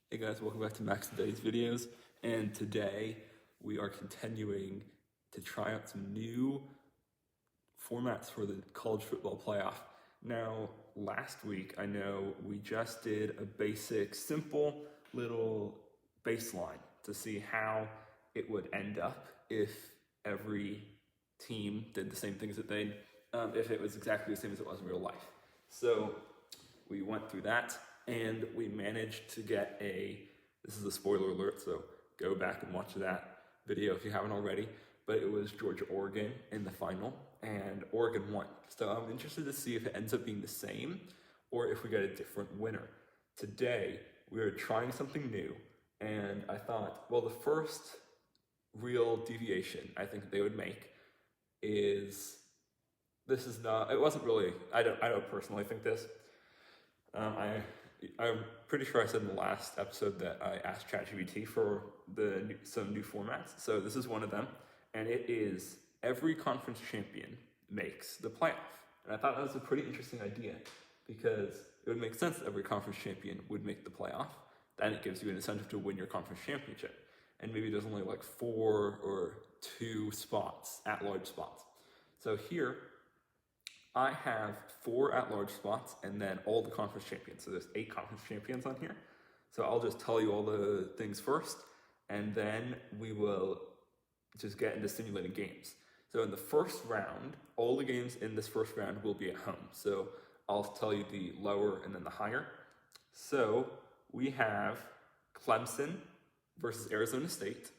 Hey guys, welcome back to Max Today's videos, and today we are continuing to try out some new formats for the college football playoff. Now, last week I know we just did a basic, simple little baseline to see how it would end up if every team did the same things that they, if it was exactly the same as it was in real life. So we went through that and we managed to get this is a spoiler alert, so go back and watch that video if you haven't already, but it was Georgia-Oregon in the final, and Oregon won. So I'm interested to see if it ends up being the same or if we get a different winner. Today, we're trying something new, and I thought, well, the first real deviation I think they would make is, it wasn't really, I don't personally think this. I'm pretty sure I said in the last episode that I asked ChatGPT for some new formats. So this is one of them, and it is every conference champion makes the playoff. And I thought that was a pretty interesting idea because it would make sense that every conference champion would make the playoff. Then it gives you an incentive to win your conference championship. And maybe there's only like 4 or 2 spots, at-large spots. So here, I have 4 at-large spots and then all the conference champions. So there's 8 conference champions on here. So I'll just tell you all the things first, and then we will just get into simulating games. So in the first round, all the games in this first round will be at home. So I'll tell you the lower and then the higher. So we have Clemson versus Arizona State,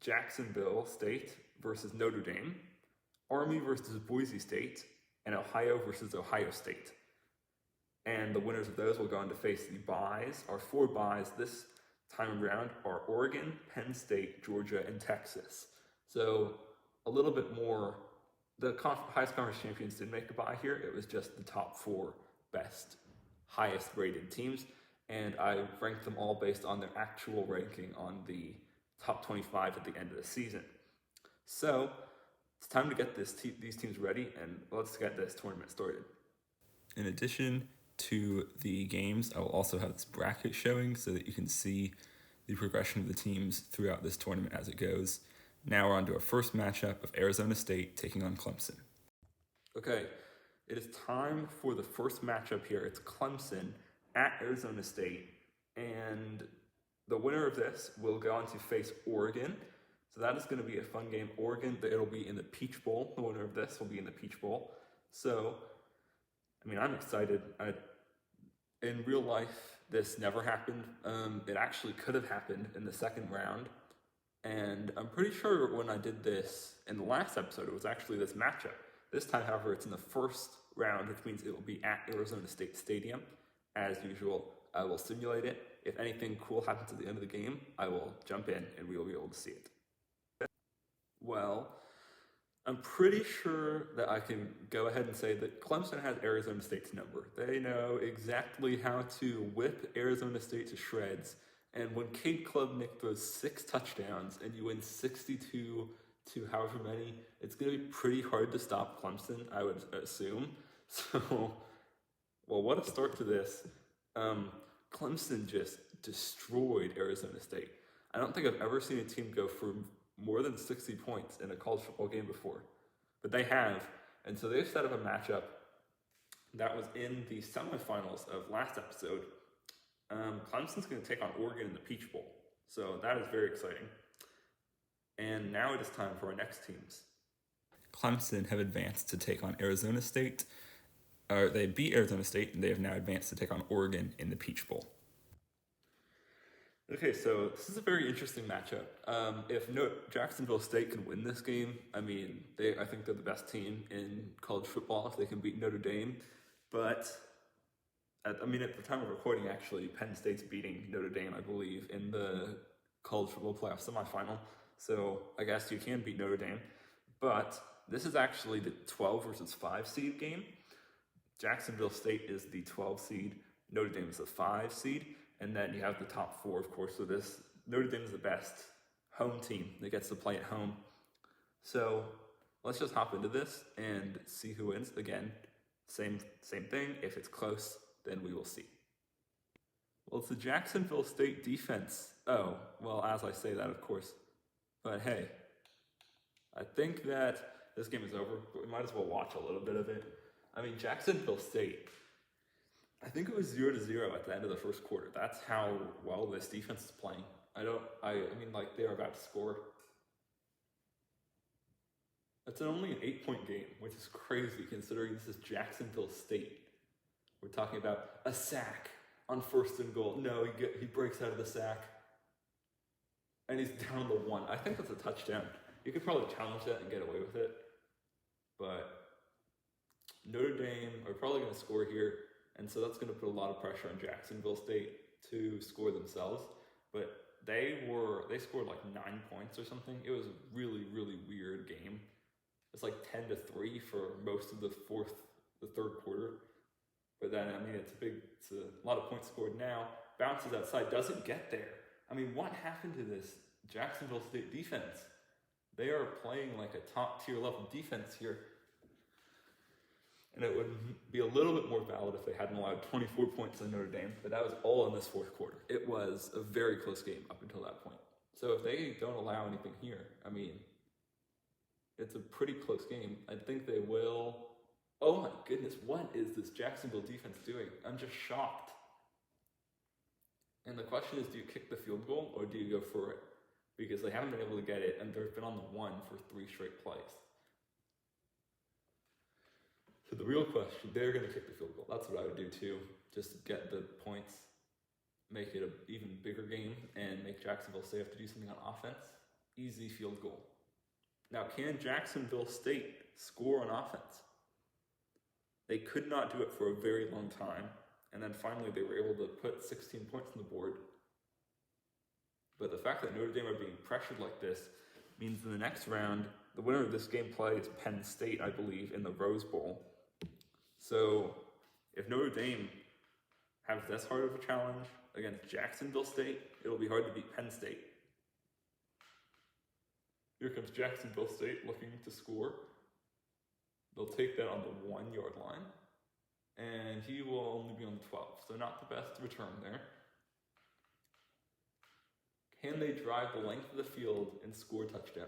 Jacksonville State versus Notre Dame, Army versus Boise State, and Ohio versus Ohio State. And the winners of those will go on to face the byes. Our 4 byes this time around are Oregon, Penn State, Georgia, and Texas. So a little bit more, the highest conference champions didn't make a bye here. It was just the top 4 best, highest rated teams. And I ranked them all based on their actual ranking on the top 25 at the end of the season. So it's time to get these teams ready, and let's get this tournament started. In addition to the games, I will also have this bracket showing so that you can see the progression of the teams throughout this tournament as it goes. Now we're on to our first matchup of Arizona State taking on Clemson. Okay, it is time for the first matchup here. It's Clemson at Arizona State, and the winner of this will go on to face Oregon. So that is going to be a fun game. Oregon, it'll be in the Peach Bowl. The winner of this will be in the Peach Bowl. So, I mean, I'm excited. In real life, this never happened. It actually could have happened in the second round. And I'm pretty sure when I did this in the last episode, it was actually this matchup. This time, however, it's in the first round, which means it will be at Arizona State Stadium. As usual, I will simulate it. If anything cool happens at the end of the game, I will jump in and we will be able to see it. Well, I'm pretty sure that I can go ahead and say that Clemson has Arizona State's number. They know exactly how to whip Arizona State to shreds. And when Cade Klubnik throws 6 touchdowns and you win 62 to however many, it's going to be pretty hard to stop Clemson, I would assume. So, well, what a start to this. Clemson just destroyed Arizona State. I don't think I've ever seen a team go for more than 60 points in a college football game before, but they have, and so they've set up a matchup that was in the semifinals of last episode. Clemson's going to take on Oregon in the Peach Bowl, so that is very exciting. And now it is time for our next teams. Clemson have advanced to take on Arizona State. They beat Arizona State, and they have now advanced to take on Oregon in the Peach Bowl. Okay, so this is a very interesting matchup. If Jacksonville State can win this game, I mean, I think they're the best team in college football if they can beat Notre Dame. But, at the time of recording, actually, Penn State's beating Notre Dame, I believe, in the college football playoff semifinal. So I guess you can beat Notre Dame. But this is actually the 12 versus 5 seed game. Jacksonville State is the 12 seed, Notre Dame is the 5 seed. And then you have the top 4, of course. So Notre Dame is the best home team that gets to play at home. So let's just hop into this and see who wins. Again, same thing. If it's close, then we will see. Well, it's the Jacksonville State defense. Oh, well, as I say that, of course. But hey, I think that this game is over, but we might as well watch a little bit of it. I mean, Jacksonville State, I think it was 0-0 at the end of the first quarter. That's how well this defense is playing. I mean, like, they're about to score. It's only an 8-point game, which is crazy considering this is Jacksonville State. We're talking about a sack on 1st and goal. No, he breaks out of the sack. And he's down to 1. I think that's a touchdown. You could probably challenge that and get away with it. But Notre Dame are probably going to score here. And so that's going to put a lot of pressure on Jacksonville State to score themselves. But they scored like 9 points or something. It was a really, really weird game. It's like 10-3 for most of the third quarter. But then, I mean, it's a lot of points scored now. Bounces outside, doesn't get there. I mean, what happened to this Jacksonville State defense? They are playing like a top tier level defense here. And it would be a little bit more valid if they hadn't allowed 24 points in Notre Dame, but that was all in this 4th quarter. It was a very close game up until that point. So if they don't allow anything here, I mean, it's a pretty close game. I think they will. Oh my goodness, what is this Jacksonville defense doing? I'm just shocked. And the question is, do you kick the field goal or do you go for it? Because they haven't been able to get it, and they've been on the 1 for 3 straight plays. So the real question, they're going to kick the field goal. That's what I would do too. Just get the points, make it an even bigger game, and make Jacksonville State have to do something on offense. Easy field goal. Now, can Jacksonville State score on offense? They could not do it for a very long time, and then finally they were able to put 16 points on the board. But the fact that Notre Dame are being pressured like this means in the next round, the winner of this game plays Penn State, I believe, in the Rose Bowl. So if Notre Dame has this hard of a challenge against Jacksonville State, it'll be hard to beat Penn State. Here comes Jacksonville State looking to score. They'll take that on the 1-yard line. And he will only be on the 12, so not the best return there. Can they drive the length of the field and score a touchdown?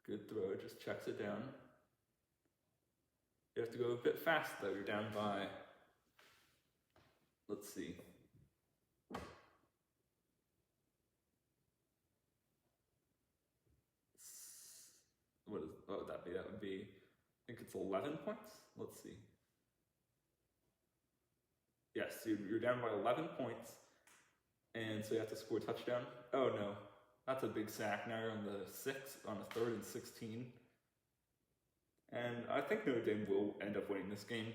Good throw, just checks it down. You have to go a bit fast though. You're down by, let's see. What would that be? That would be, I think it's 11 points. Let's see. Yes, you're down by 11 points, and so you have to score a touchdown. Oh no, that's a big sack. Now you're on the 6, on a 3rd and 16. And I think Notre Dame will end up winning this game.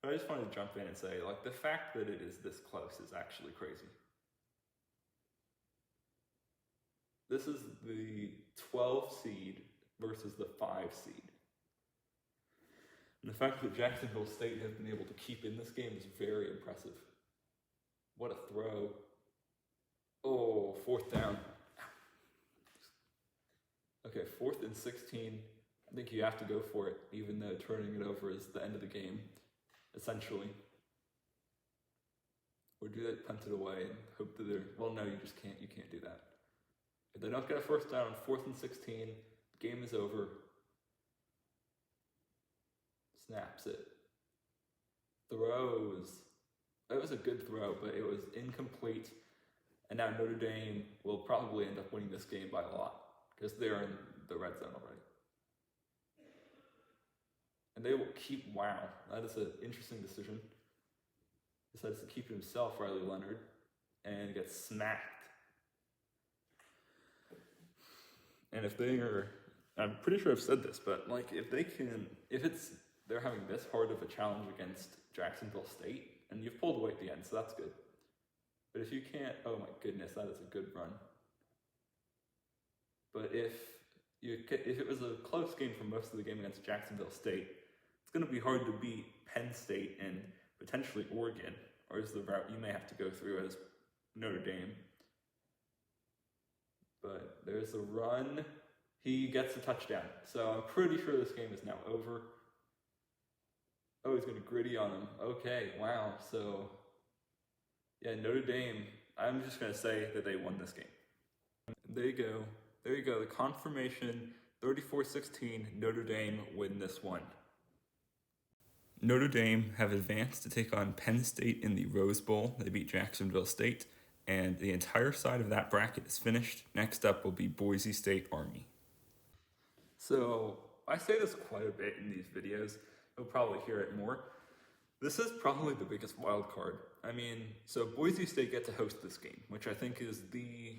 But I just wanted to jump in and say, like, the fact that it is this close is actually crazy. This is the 12 seed versus the 5 seed. And the fact that Jacksonville State has been able to keep in this game is very impressive. What a throw. Oh, 4th down. Okay, 4th and 16. I think you have to go for it, even though turning it over is the end of the game, essentially. Or do they punt it away and hope that they're... Well, no, you just can't. You can't do that. If they don't get a 1st down on 4th and 16, the game is over. Snaps it. Throws. It was a good throw, but it was incomplete. And now Notre Dame will probably end up winning this game by a lot, because they're in the red zone already. And they will keep, wow, that is an interesting decision. Decides to keep himself, Riley Leonard, and gets smacked. And if they are, I'm pretty sure I've said this, but like if they're having this hard of a challenge against Jacksonville State, and you've pulled away at the end, so that's good. But if you can't, oh my goodness, that is a good run. But if it was a close game for most of the game against Jacksonville State, it's going to be hard to beat Penn State and potentially Oregon, or is the route you may have to go through as Notre Dame. But there's a run. He gets a touchdown. So I'm pretty sure this game is now over. Oh, he's going to gritty on him. Okay, wow. So, yeah, Notre Dame, I'm just going to say that they won this game. There you go. There you go. The confirmation, 34-16, Notre Dame win this one. Notre Dame have advanced to take on Penn State in the Rose Bowl. They beat Jacksonville State, and the entire side of that bracket is finished. Next up will be Boise State Army. So, I say this quite a bit in these videos. You'll probably hear it more. This is probably the biggest wild card. I mean, so Boise State get to host this game, which I think is the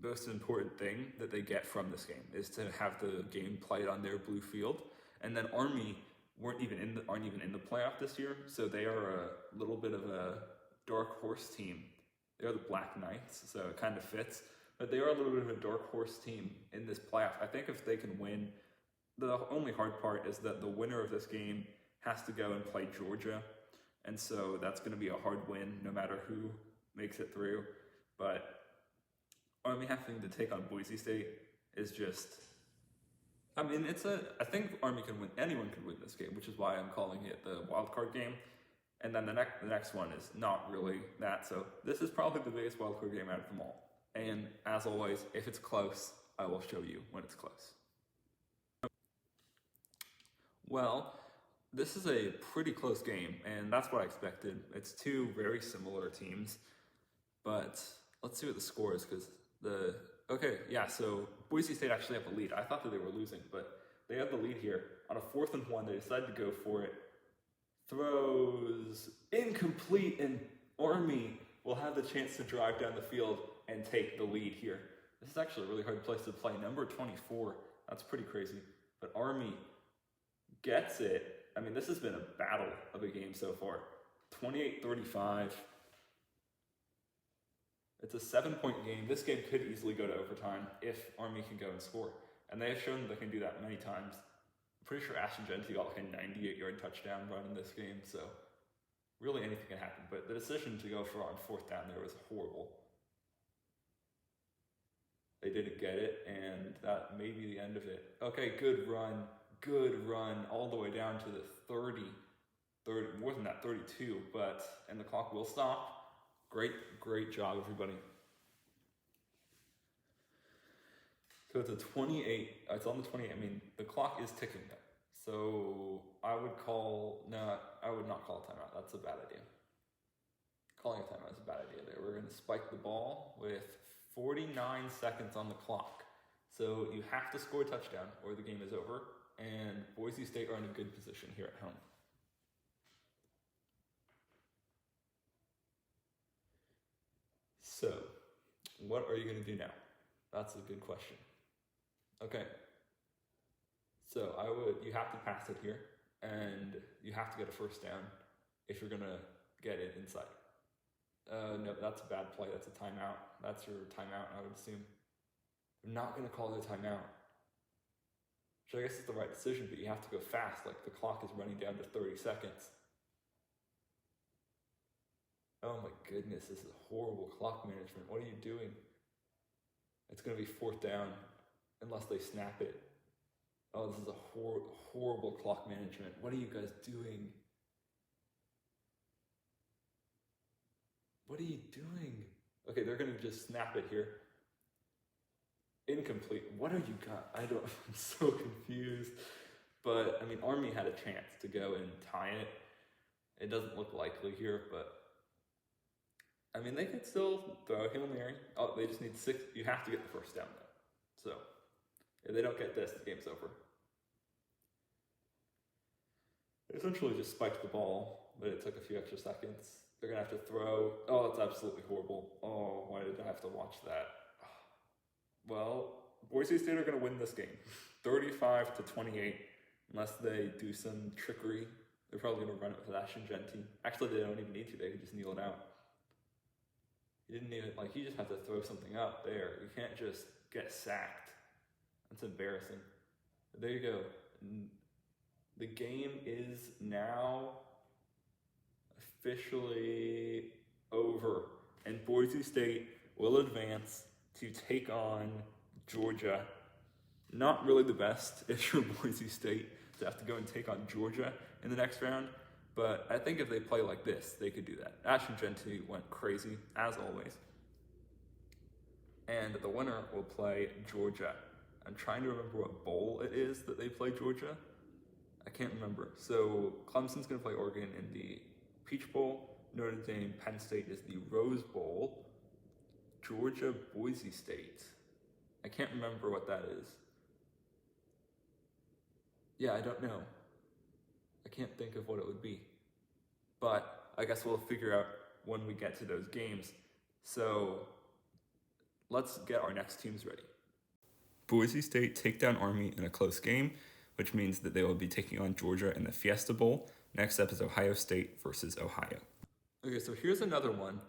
most important thing that they get from this game, is to have the game played on their blue field. And then Army aren't even in the playoff this year, so they are a little bit of a dark horse team. They're the Black Knights, so it kind of fits. But they are a little bit of a dark horse team in this playoff. I think if they can win, the only hard part is that the winner of this game has to go and play Georgia. And so that's going to be a hard win no matter who makes it through. But Army having to take on Boise State is just, I mean, I think Army can win, anyone can win this game, which is why I'm calling it the wild card game. And then the next one is not really that. So this is probably the biggest wild card game out of them all. And as always, if it's close, I will show you when it's close. Well, this is a pretty close game, and that's what I expected. It's two very similar teams, but let's see what the score is, because so Boise State actually have a lead. I thought that they were losing, but they have the lead here. On a 4th and 1, they decided to go for it. Throws incomplete, and Army will have the chance to drive down the field and take the lead here. This is actually a really hard place to play. Number 24, that's pretty crazy. But Army gets it. I mean, this has been a battle of a game so far. 28-35. It's a 7-point game. This game could easily go to overtime if Army can go and score. And they have shown that they can do that many times. I'm pretty sure Ashton Genty got like a 98-yard touchdown run in this game, so really anything can happen. But the decision to go for on 4th down there was horrible. They didn't get it, and that may be the end of it. Okay, good run all the way down to the 30, more than that, 32, and the clock will stop. Great job, everybody. So it's a 28, it's on the 28, I mean, the clock is ticking now. So I would not call a timeout, that's a bad idea. Calling a timeout is a bad idea there. We're going to spike the ball with 49 seconds on the clock. So you have to score a touchdown or the game is over. And Boise State are in a good position here at home. So, what are you going to do now? That's a good question. Okay. So you have to pass it here, and you have to get a 1st down if you're going to get it inside. No, that's a bad play. That's a timeout. That's your timeout, I would assume. I'm not going to call it a timeout. Which I guess is the right decision, but you have to go fast. Like, the clock is running down to 30 seconds. Oh my goodness, this is horrible clock management. What are you doing? It's going to be 4th down unless they snap it. Oh, this is a horrible clock management. What are you guys doing? What are you doing? Okay, they're going to just snap it here. Incomplete. What have you got? I'm so confused. But, I mean, Army had a chance to go and tie it. It doesn't look likely here, but I mean, they could still throw a Hail Mary. Oh, they just need 6. You have to get the 1st down, though. So, if they don't get this, the game's over. They essentially just spiked the ball, but it took a few extra seconds. They're going to have to throw. Oh, that's absolutely horrible. Oh, why did I have to watch that? Well, Boise State are going to win this game, 35-28, unless they do some trickery. They're probably going to run it with Ashton Genty. Actually, they don't even need to. They can just kneel it out. You just have to throw something up there. You can't just get sacked. That's embarrassing. But there you go. The game is now officially over, and Boise State will advance to take on Georgia. Not really the best if you're Boise State to have to go and take on Georgia in the next round, But I think if they play like this, they could do that. Ashton Genty went crazy, as always. And the winner will play Georgia. I'm trying to remember what bowl it is that they play Georgia. I can't remember. So Clemson's going to play Oregon in the Peach Bowl. Notre Dame, Penn State is the Rose Bowl. Georgia, Boise State. I can't remember what that is. Yeah, I don't know. I can't think of what it would be. But I guess we'll figure out when we get to those games. So let's get our next teams ready. Boise State take down Army in a close game, which means that they will be taking on Georgia in the Fiesta Bowl. Next up is Ohio State versus Ohio. Okay, so here's another one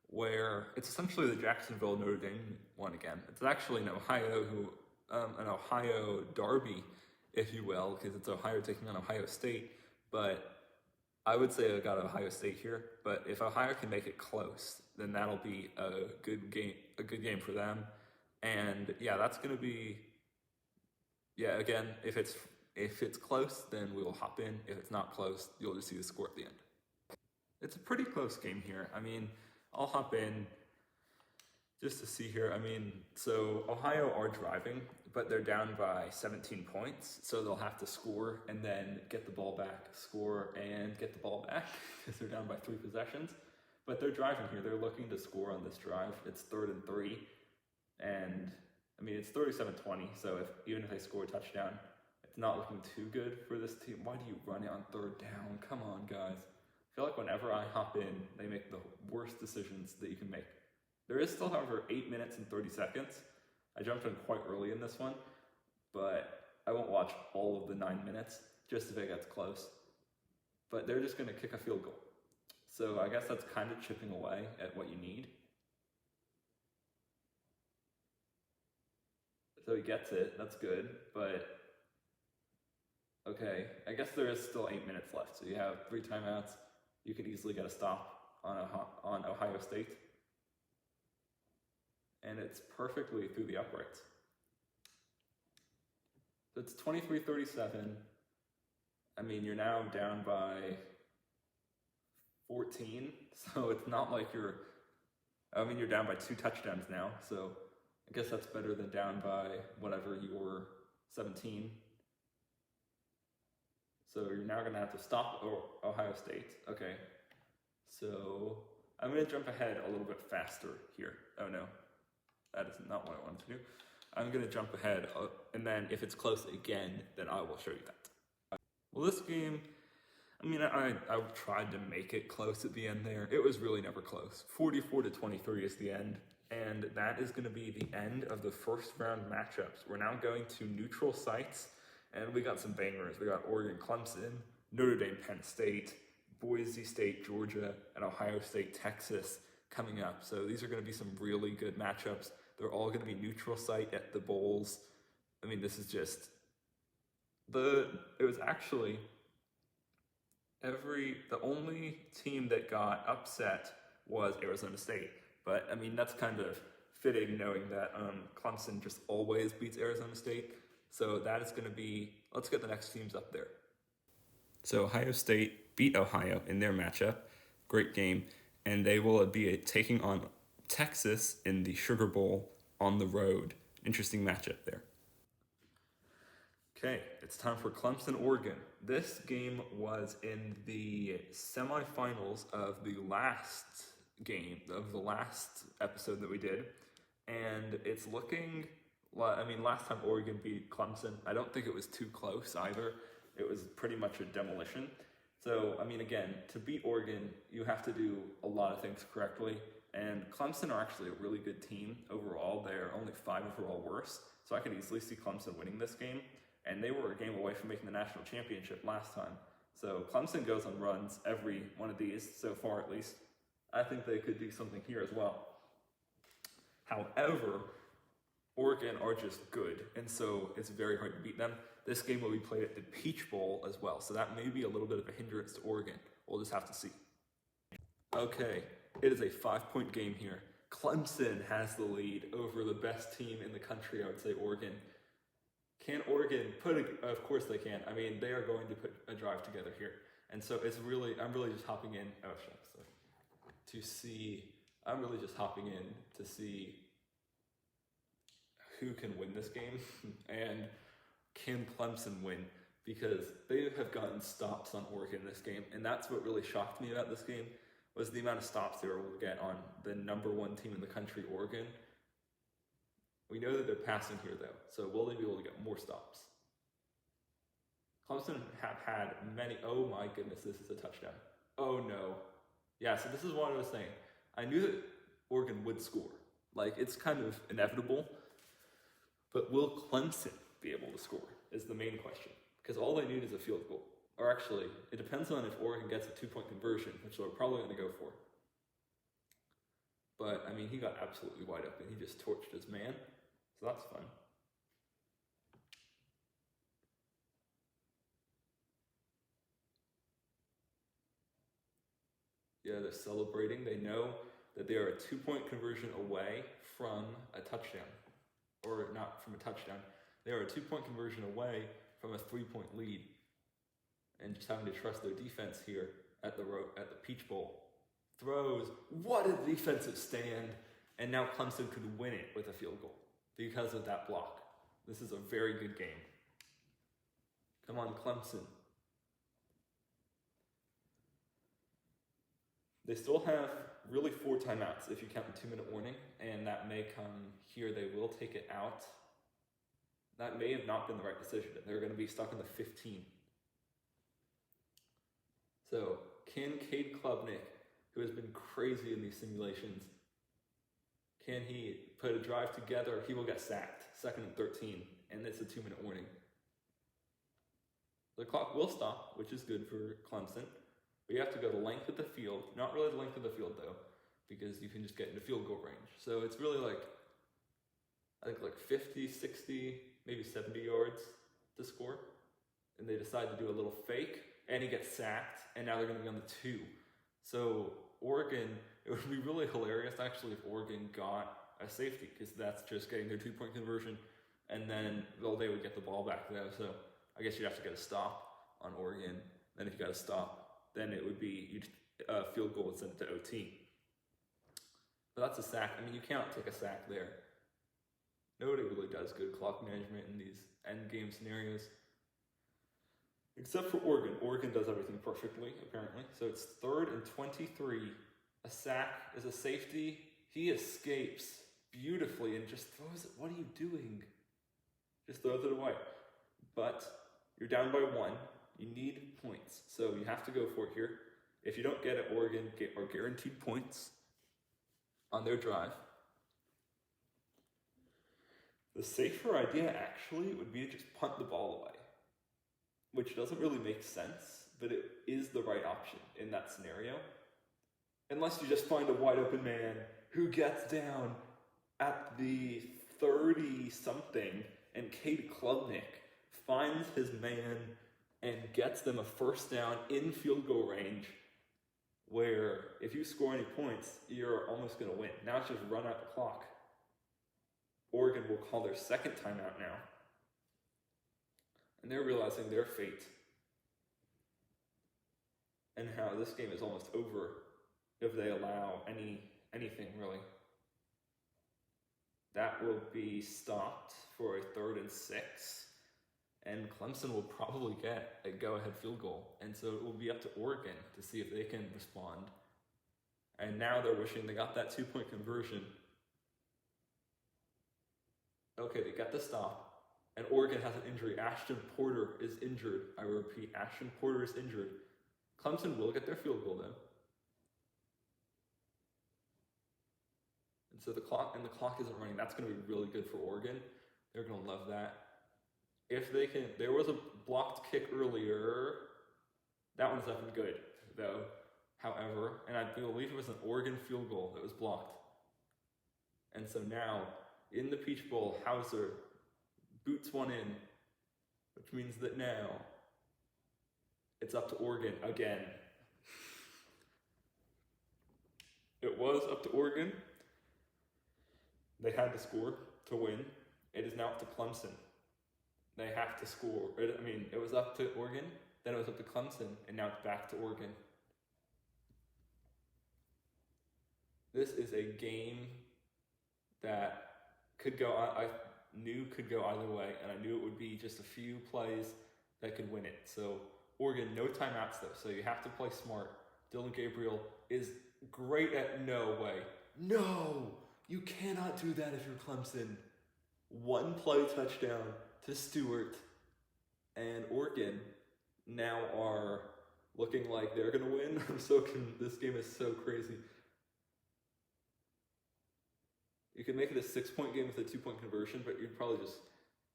where it's essentially the Jacksonville Notre Dame one again. It's actually an Ohio derby, if you will, because it's Ohio taking on Ohio State. But I would say I got Ohio State here. But if Ohio can make it close, then that'll be a good game for them. And yeah, that's going to be, yeah, again, if it's close, then we'll hop in. If it's not close, you'll just see the score at the end. It's a pretty close game here. I mean, I'll hop in just to see here. I mean, so Ohio are driving, but they're down by 17 points. So they'll have to score and then get the ball back, score and get the ball back because they're down by 3 possessions. But they're driving here. They're looking to score on this drive. It's 3rd and 3. And I mean, it's 37-20. So even if they score a touchdown, it's not looking too good for this team. Why do you run it on 3rd down? Come on, guys. I feel like whenever I hop in, they make the worst decisions that you can make. There is still, however, 8 minutes and 30 seconds. I jumped in quite early in this one, but I won't watch all of the 9 minutes, just if it gets close. But they're just going to kick a field goal. So I guess that's kind of chipping away at what you need. So he gets it, that's good, but okay, I guess there is still 8 minutes left. So you have 3 timeouts. You could easily get a stop on Ohio State. And it's perfectly through the uprights. So it's 23-37. I mean, you're now down by 14. So it's not like you're down by 2 touchdowns now. So I guess that's better than down by whatever you were, 17. So you're now going to have to stop Ohio State. Okay, so I'm going to jump ahead a little bit faster here. Oh no, that is not what I wanted to do. I'm going to jump ahead, and then if it's close again, then I will show you that. Well, this game, I mean, I tried to make it close at the end there. It was really never close. 44-23 is the end, and that is going to be the end of the first round matchups. We're now going to neutral sites. And we got some bangers. We got Oregon, Clemson, Notre Dame, Penn State, Boise State, Georgia, and Ohio State, Texas coming up. So these are going to be some really good matchups. They're all going to be neutral site at the bowls. I mean, this is just it was actually the only team that got upset was Arizona State. But I mean, that's kind of fitting knowing that Clemson just always beats Arizona State. So that is going to be, let's get the next teams up there. So Ohio State beat Ohio in their matchup. Great game. And they will be taking on Texas in the Sugar Bowl on the road. Interesting matchup there. Okay, it's time for Clemson, Oregon. This game was in the semifinals of the last game, of the last episode that we did. And it's looking... I mean, last time Oregon beat Clemson, I don't think it was too close either. It was pretty much a demolition. So, I mean, again, to beat Oregon, you have to do a lot of things correctly. And Clemson are actually a really good team overall. They're only 5 overall worse. So I could easily see Clemson winning this game. And they were a game away from making the national championship last time. So Clemson goes on runs every one of these, so far at least. I think they could do something here as well. However, Oregon are just good, and so it's very hard to beat them. This game will be played at the Peach Bowl as well, so that may be a little bit of a hindrance to Oregon. We'll just have to see. Okay, it is a 5-point game here. Clemson has the lead over the best team in the country, I would say Oregon. Can Oregon of course they can. I mean, they are going to put a drive together here. And so I'm really just hopping in. Oh shucks, sorry. I'm really just hopping in to see who can win this game and can Clemson win, because they have gotten stops on Oregon this game, and that's what really shocked me about this game was the amount of stops they were able to get on the number one team in the country, Oregon. We know that they're passing here though, so will they be able to get more stops? Clemson have had many. Oh my goodness, this is a touchdown. Oh no. Yeah, so this is what I was saying. I knew that Oregon would score. Like, it's kind of inevitable. But will Clemson be able to score is the main question. Because all they need is a field goal. Or actually, it depends on if Oregon gets a 2-point conversion, which they're probably going to go for. But, I mean, he got absolutely wide open. He just torched his man. So that's fun. Yeah, they're celebrating. They know that they are a 2-point conversion away from a touchdown. Or not from a touchdown. They are a 2-point conversion away from a 3-point lead. And just having to trust their defense here at the Peach Bowl. Throws. What a defensive stand. And now Clemson could win it with a field goal because of that block. This is a very good game. Come on, Clemson. They still have really 4 timeouts if you count the 2-minute warning, and that may come here. They will take it out. That may have not been the right decision. They're going to be stuck in the 15. So, can Cade Klubnik, who has been crazy in these simulations, can he put a drive together? He will get sacked. 2nd and 13, and it's a 2-minute warning. The clock will stop, which is good for Clemson. But you have to go the length of the field. Not really the length of the field, though, because you can just get into field goal range. So it's really like, I think like 50, 60, maybe 70 yards to score. And they decide to do a little fake, and he gets sacked, and now they're going to be on the 2. So Oregon, it would be really hilarious, actually, if Oregon got a safety, because that's just getting their 2-point conversion, and then they would get the ball back there. So I guess you'd have to get a stop on Oregon. Then if you got a stop, then it would be field goal and send it to OT. But that's a sack. I mean, you can't take a sack there. Nobody really does good clock management in these end game scenarios. Except for Oregon. Oregon does everything perfectly, apparently. So it's 3rd and 23. A sack is a safety. He escapes beautifully and just throws it. What are you doing? Just throws it away. But you're down by 1. You need points, so you have to go for it here. If you don't get it, Oregon are guaranteed points on their drive. The safer idea, actually, would be to just punt the ball away, which doesn't really make sense, but it is the right option in that scenario. Unless you just find a wide open man who gets down at the 30-something, and Cade Klubnik finds his man and gets them a 1st down in field goal range, where if you score any points, you're almost going to win. Now it's just run out the clock. Oregon will call their 2nd timeout now. And they're realizing their fate. And how this game is almost over if they allow anything, really. That will be stopped for a 3rd and 6. And Clemson will probably get a go-ahead field goal. And so it will be up to Oregon to see if they can respond. And now they're wishing they got that 2-point conversion. Okay, they got the stop. And Oregon has an injury. Ashton Porter is injured. I repeat, Ashton Porter is injured. Clemson will get their field goal then. And so the clock isn't running. That's going to be really good for Oregon. They're going to love that. If they can, there was a blocked kick earlier. That one's not good, though. However, and I believe it was an Oregon field goal that was blocked. And so now, in the Peach Bowl, Hauser boots one in, which means that now it's up to Oregon again. It was up to Oregon. They had to score to win. It is now up to Clemson. They have to score. I mean, it was up to Oregon. then it was up to Clemson, and now it's back to Oregon. This is a game that could go, I knew could go either way, and I knew it would be just a few plays that could win it. So Oregon, no timeouts though, so you have to play smart. Dillon Gabriel is great at no way. No, you cannot do that if you're Clemson. One play touchdown to Stewart, and Oregon now are looking like they're gonna win. This game is so crazy. You could make it a 6-point game with a 2-point conversion, but you'd probably just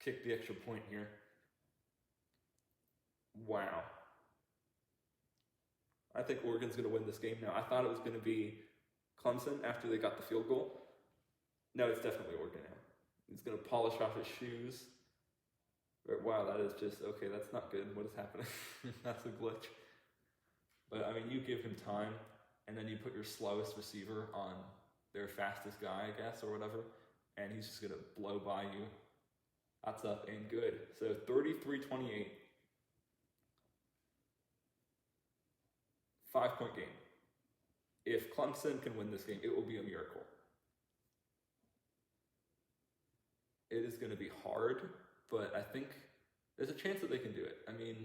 kick the extra point here. Wow. I think Oregon's going to win this game now. I thought it was going to be Clemson after they got the field goal. No, it's definitely Oregon now. He's going to polish off his shoes. Wow, that is just, okay, that's not good. What is happening? That's a glitch. But, I mean, you give him time, and then you put your slowest receiver on their fastest guy, I guess, or whatever, and he's just going to blow by you. That's up and good. So 33-28. 5-point game. If Clemson can win this game, it will be a miracle. It is going to be hard, but I think there's a chance that they can do it. I mean,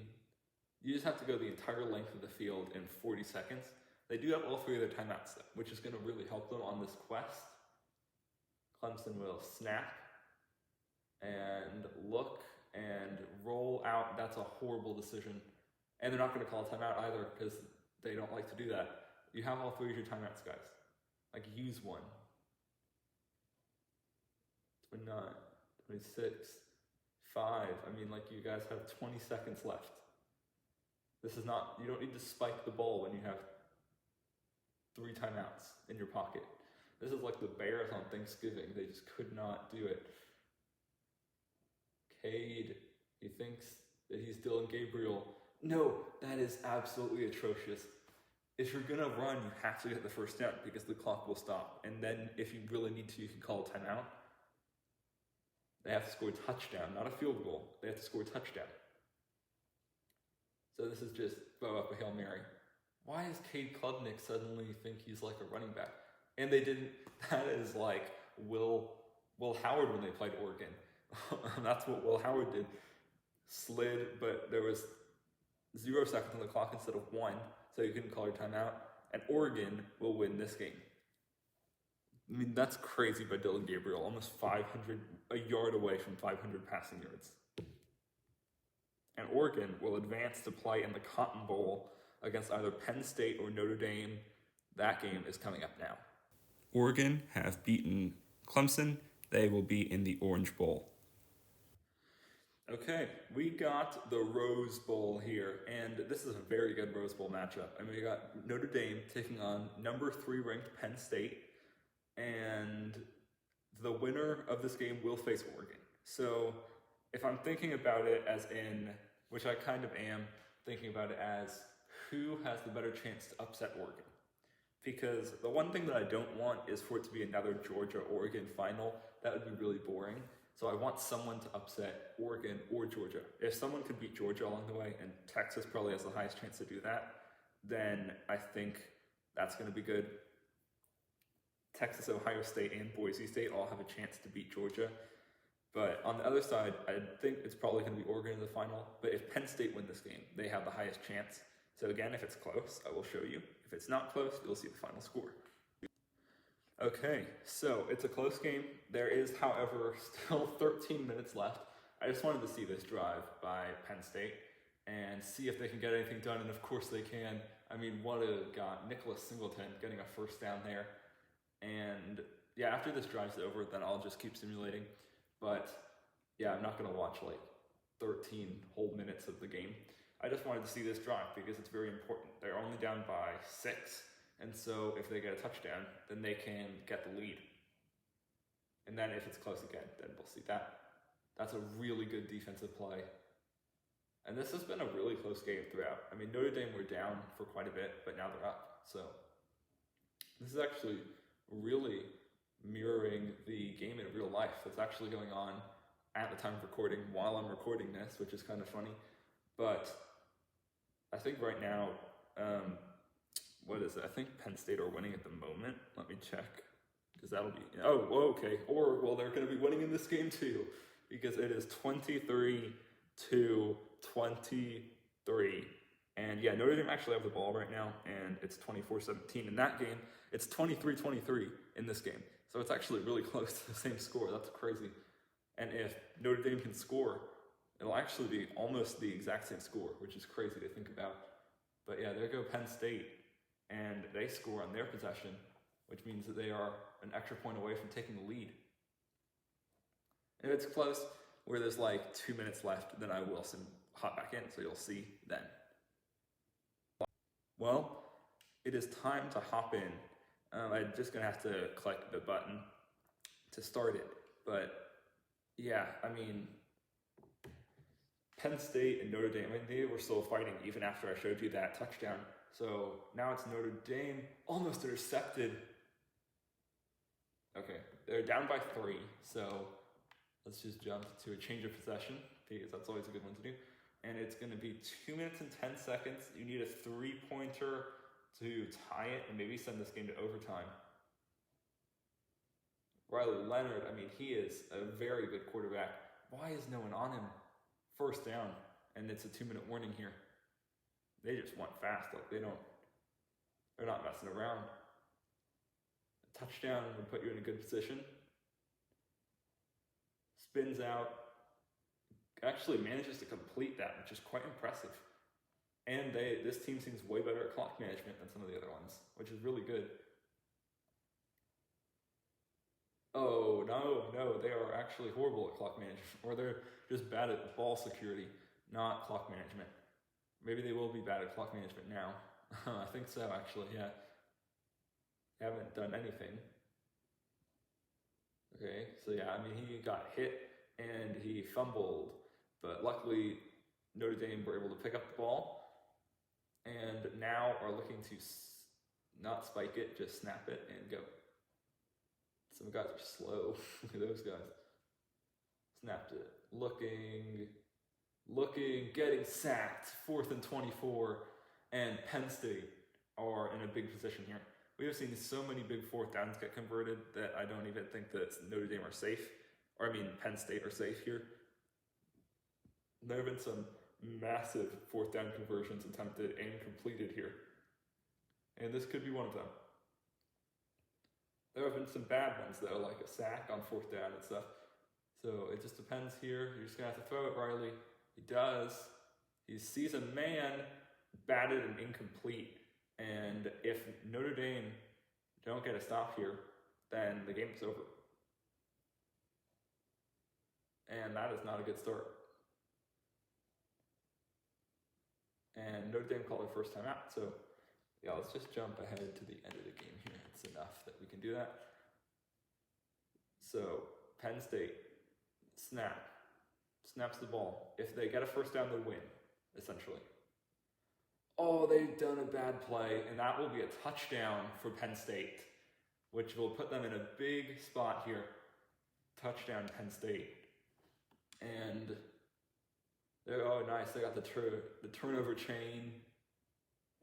you just have to go the entire length of the field in 40 seconds. They do have all 3 of their timeouts, though, which is going to really help them on this quest. Clemson will snap and look and roll out. That's a horrible decision. And they're not going to call a timeout either because they don't like to do that. You have all 3 of your timeouts, guys. Like, use one. 29, 26, 5. I mean, like, you guys have 20 seconds left. This is not, you don't need to spike the ball when you have 3 timeouts in your pocket. This is like the Bears on Thanksgiving. They just could not do it. Cade, he thinks that he's Dillon Gabriel. No, that is absolutely atrocious. If you're going to run, you have to get the first down because the clock will stop. And then if you really need to, you can call a timeout. They have to score a touchdown, not a field goal. They have to score a touchdown. So this is just throw up a Hail Mary. Why does Cade Klubnik suddenly think he's like a running back? And they didn't, that is like Will Howard when they played Oregon. That's what Will Howard did. Slid, but there was 0 seconds on the clock instead of 1, so you couldn't call your timeout. And Oregon will win this game. I mean, that's crazy by Dillon Gabriel, almost 500, a yard away from 500 passing yards. And Oregon will advance to play in the Cotton Bowl against either Penn State or Notre Dame. That game is coming up now. Oregon have beaten Clemson. They will be in the Orange Bowl. Okay, we got the Rose Bowl here, and this is a very good Rose Bowl matchup. I mean, we got Notre Dame taking on number 3 ranked Penn State, and the winner of this game will face Oregon. So if I'm thinking about it as in, which I kind of am, thinking about it as who has the better chance to upset Oregon. Because the one thing that I don't want is for it to be another Georgia-Oregon final. That would be really boring. So I want someone to upset Oregon or Georgia. If someone could beat Georgia along the way, and Texas probably has the highest chance to do that, then I think that's going to be good. Texas, Ohio State, and Boise State all have a chance to beat Georgia. But on the other side, I think it's probably going to be Oregon in the final. But if Penn State win this game, they have the highest chance. So again, if it's close, I will show you. If it's not close, you'll see the final score. Okay, so it's a close game. There is, however, still 13 minutes left. I just wanted to see this drive by Penn State and see if they can get anything done, and of course they can. I mean, what a guy, Nicholas Singleton getting a first down there. And yeah, after this drive's over, then I'll just keep simulating. But yeah, I'm not going to watch like 13 whole minutes of the game. I just wanted to see this drive because it's very important. They're only down by 6. And so if they get a touchdown, then they can get the lead. And then if it's close again, then we'll see that. That's a really good defensive play. And this has been a really close game throughout. I mean, Notre Dame were down for quite a bit, but now they're up. So this is actually really mirroring the game in real life that's actually going on at the time of recording while I'm recording this, which is kind of funny. But I think right now, what is it? I think Penn State are winning at the moment. Let me check, because that'll be, oh, okay. Or, well, they're going to be winning in this game too, because it is 23-23. And yeah, Notre Dame actually have the ball right now, and it's 24-17. In that game, it's 23-23 in this game. So it's actually really close to the same score. That's crazy. And if Notre Dame can score, it'll actually be almost the exact same score, which is crazy to think about. But yeah, there go Penn State, and they score on their possession, which means that they are an extra point away from taking the lead. If it's close, where there's like 2 minutes left, then I will hop back in, so you'll see then. Well, it is time to hop in. I'm just going to have to click the button to start it. But yeah, I mean, Penn State and Notre Dame, I mean, they were still fighting even after I showed you that touchdown. So now it's Notre Dame, almost intercepted. Okay, they're down by 3, so let's just jump to a change of possession, because that's always a good one to do. And it's going to be 2 minutes and 10 seconds. You need a 3-pointer to tie it and maybe send this game to overtime. Riley Leonard, I mean, he is a very good quarterback. Why is no one on him? First down, and it's a 2-minute warning here. They just went fast, like they're not messing around. A touchdown would put you in a good position. Spins out, actually manages to complete that, which is quite impressive. And this team seems way better at clock management than some of the other ones, which is really good. Oh, no, they are actually horrible at clock management, or they're just bad at ball security, not clock management. Maybe they will be bad at clock management now. I think so, actually, yeah. They haven't done anything. Okay, so yeah, I mean, he got hit and he fumbled, but luckily Notre Dame were able to pick up the ball and now are looking to not spike it, just snap it and go. Some guys are slow. Look at those guys. Snapped it. Looking, getting sacked. 4th and 24, and Penn State are in a big position here. We have seen so many big 4th downs get converted that I don't even think that Notre Dame are safe. Or I mean, Penn State are safe here. There have been some massive 4th down conversions attempted and completed here. And this could be one of them. There have been some bad ones though, like a sack on 4th down and stuff. So it just depends here. You're just gonna have to throw it, Riley. He does. He sees a man, batted and incomplete. And if Notre Dame don't get a stop here, then the game's over. And that is not a good start. And Notre Dame called their first time out, so yeah, let's just jump ahead to the end of the game here. It's enough that we can do that. So, Penn State, snaps the ball. If they get a first down, they win, essentially. Oh, they've done a bad play, and that will be a touchdown for Penn State, which will put them in a big spot here. Touchdown, Penn State. And oh, nice, they got the turnover chain,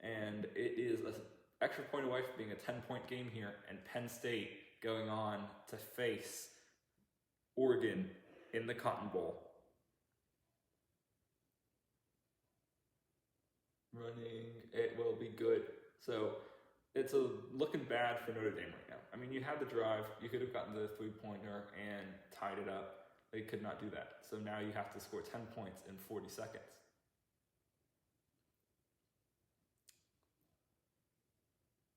and it is an extra point away from being a 10-point game here, and Penn State going on to face Oregon in the Cotton Bowl. Running, it will be good. So it's looking bad for Notre Dame right now. I mean, you had the drive, you could have gotten the 3-pointer and tied it up. They could not do that. So now you have to score 10 points in 40 seconds.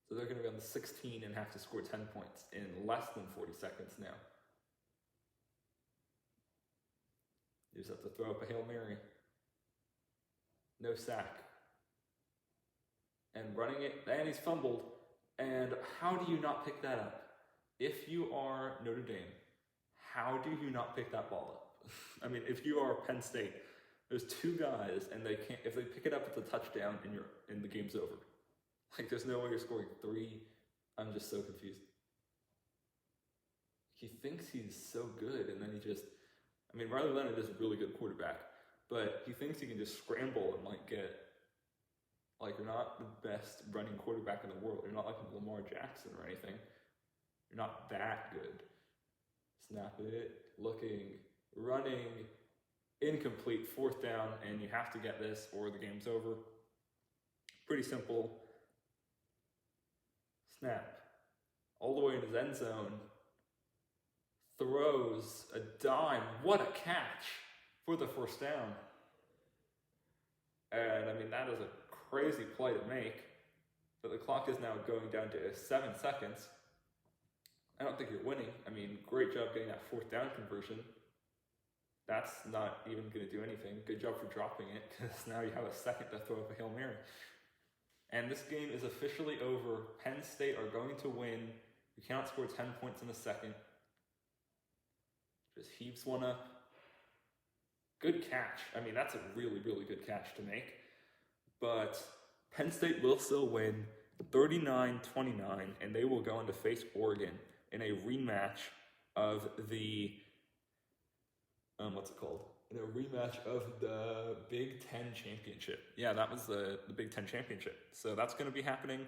So they're going to be on the 16 and have to score 10 points in less than 40 seconds now. You just have to throw up a Hail Mary. No sack. And running it, and he's fumbled. And how do you not pick that up? If you are Notre Dame, how do you not pick that ball up? I mean, if you are Penn State, there's 2 guys, and they can't. If they pick it up, it's a touchdown, and the game's over. Like, there's no way you're scoring 3. I'm just so confused. He thinks he's so good, and then he just. I mean, Riley Leonard is a really good quarterback, but he thinks he can just scramble and like get Like, you're not the best running quarterback in the world. You're not like Lamar Jackson or anything. You're not that good. Snap it, looking, running, incomplete, 4th down, and you have to get this or the game's over. Pretty simple. Snap. All the way in his end zone. Throws a dime. What a catch for the 1st down. And I mean, that is a crazy play to make. But the clock is now going down to 7 seconds. I don't think you're winning. I mean, great job getting that 4th down conversion. That's not even going to do anything. Good job for dropping it, because now you have a second to throw up a Hail Mary. And this game is officially over. Penn State are going to win. You cannot score 10 points in a second. Just heaves one up. Good catch. I mean, that's a really, really good catch to make. But Penn State will still win 39-29, and they will go on to face Oregon in a rematch of the, what's it called? In a rematch of the Big Ten Championship. Yeah, that was the Big Ten Championship. So that's going to be happening.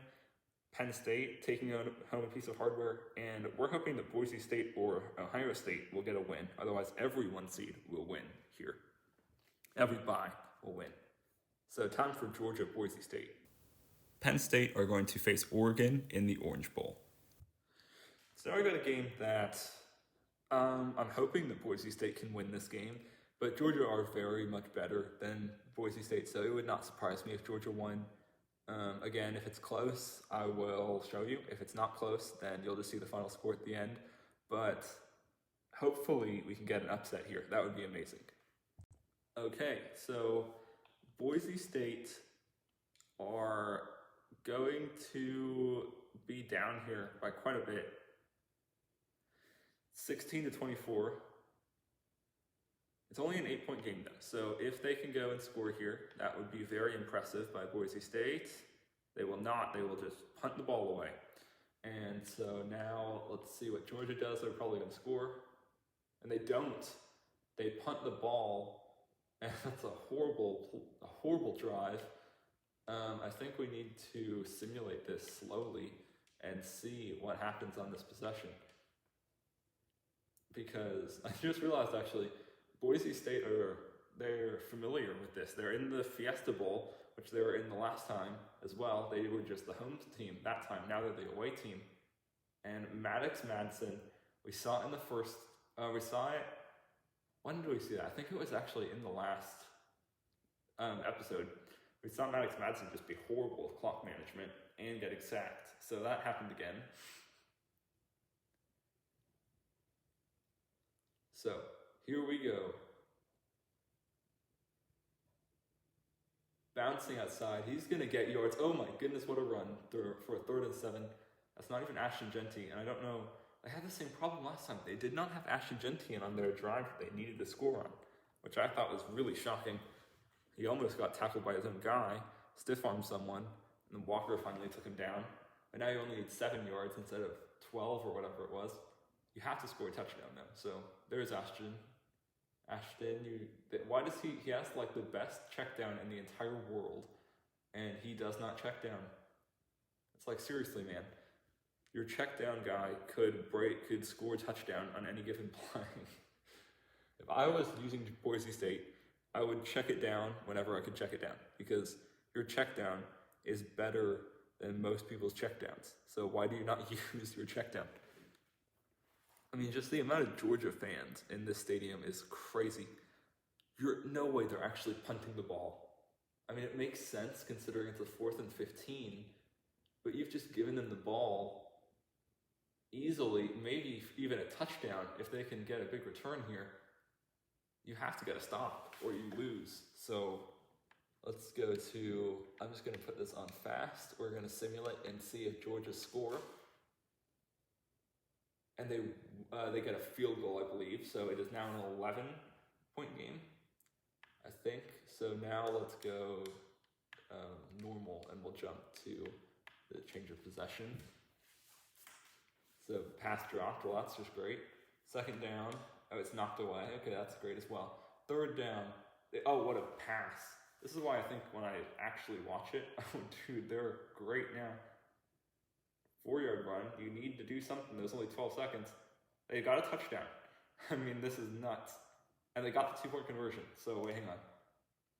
Penn State taking home a piece of hardware, and we're hoping that Boise State or Ohio State will get a win. Otherwise, every 1 seed will win here. Every bye will win. So time for Georgia, Boise State. Penn State are going to face Oregon in the Orange Bowl. So now we got a game that I'm hoping that Boise State can win this game, but Georgia are very much better than Boise State, so it would not surprise me if Georgia won. Again, if it's close, I will show you. If it's not close, then you'll just see the final score at the end. But hopefully we can get an upset here. That would be amazing. Okay, so Boise State are going to be down here by quite a bit. 16-24. It's only an 8-point game though, so if they can go and score here, that would be very impressive by Boise State. They will not, they will just punt the ball away. And so now let's see what Georgia does. They're probably going to score, and they don't. They punt the ball, and that's a horrible drive. I think we need to simulate this slowly and see what happens on this possession. Because I just realized actually, Boise State they're familiar with this. They're in the Fiesta Bowl, which they were in the last time as well. They were just the home team that time. Now they're the away team. And Maddox Madsen, we saw it in the first, we saw it, when did we see that? I think it was actually in the last episode. We saw Maddox Madsen just be horrible with clock management and getting sacked. So that happened again. So here we go. Bouncing outside. He's going to get yards. Oh my goodness, what a run for a 3rd and 7. That's not even Ashton Genty. And I don't know. They had the same problem last time. They did not have Ashton Genty on their drive that they needed to score on, which I thought was really shocking. He almost got tackled by his own guy, stiff-armed someone, and then Walker finally took him down. And now you only need 7 yards instead of 12 or whatever it was. You have to score a touchdown though. So there's Ashton. Why does he has like the best check down in the entire world, and he does not check down? It's like, seriously, man. Your check down guy could score a touchdown on any given play. If I was using Boise State, I would check it down whenever I could check it down, because your check down is better than most people's check downs. So why do you not use your check down? I mean, just the amount of Georgia fans in this stadium is crazy. No way they're actually punting the ball. I mean, it makes sense considering it's a 4th and 15, but you've just given them the ball easily, maybe even a touchdown if they can get a big return here. You have to get a stop or you lose. So let's go to, I'm just going to put this on fast. We're going to simulate and see if Georgia score. And they get a field goal, I believe. So it is now an 11-point game, I think. So now let's go normal, and we'll jump to the change of possession. So pass dropped, well, that's just great. 2nd down, oh, it's knocked away. Okay, that's great as well. 3rd down, oh, what a pass. This is why I think when I actually watch it, oh dude, they're great now. 4-yard run, you need to do something. There's only 12 seconds. They got a touchdown. I mean, this is nuts. And they got the 2-point conversion, so wait, hang on.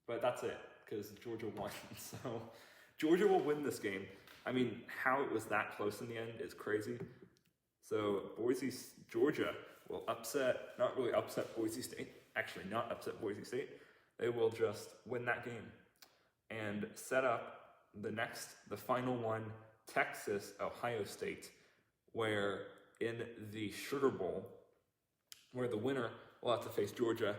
But that's it, because Georgia won. So Georgia will win this game. I mean, how it was that close in the end is crazy. So Georgia will not really upset Boise State. Actually, not upset Boise State. They will just win that game and set up the final one, Texas, Ohio State, where in the Sugar Bowl, where the winner will have to face Georgia,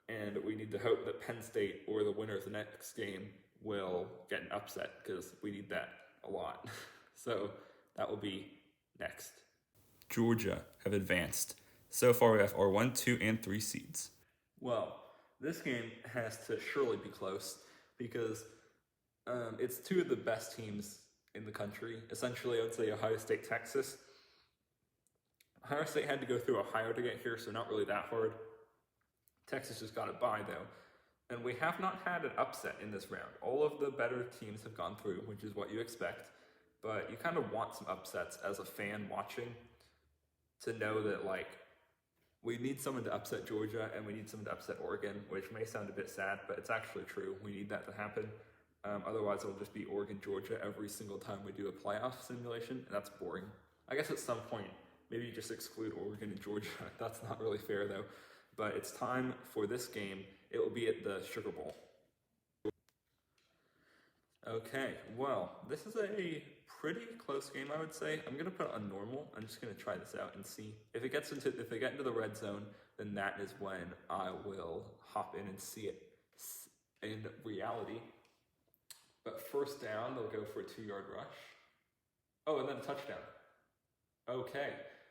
and we need to hope that Penn State or the winner of the next game will get an upset, because we need that a lot. So that will be next. Georgia have advanced. So far we have our 1, 2, and 3 seeds. Well, this game has to surely be close, because it's 2 of the best teams in the country. Essentially, I would say Ohio State, Texas. Ohio State had to go through Ohio to get here, so not really that hard. Texas just got it by, though. And we have not had an upset in this round. All of the better teams have gone through, which is what you expect. But you kind of want some upsets as a fan watching to know that, like, we need someone to upset Georgia and we need someone to upset Oregon, which may sound a bit sad, but it's actually true. We need that to happen. Otherwise, it'll just be Oregon, Georgia every single time we do a playoff simulation, and that's boring. I guess at some point, maybe you just exclude Oregon and Georgia. That's not really fair, though. But it's time for this game. It will be at the Sugar Bowl. Okay, well, this is a pretty close game, I would say. I'm gonna put it on normal. I'm just gonna try this out and see if they get into the red zone. Then that is when I will hop in and see it in reality. But first down, they'll go for a 2-yard rush. Oh, and then a touchdown. Okay,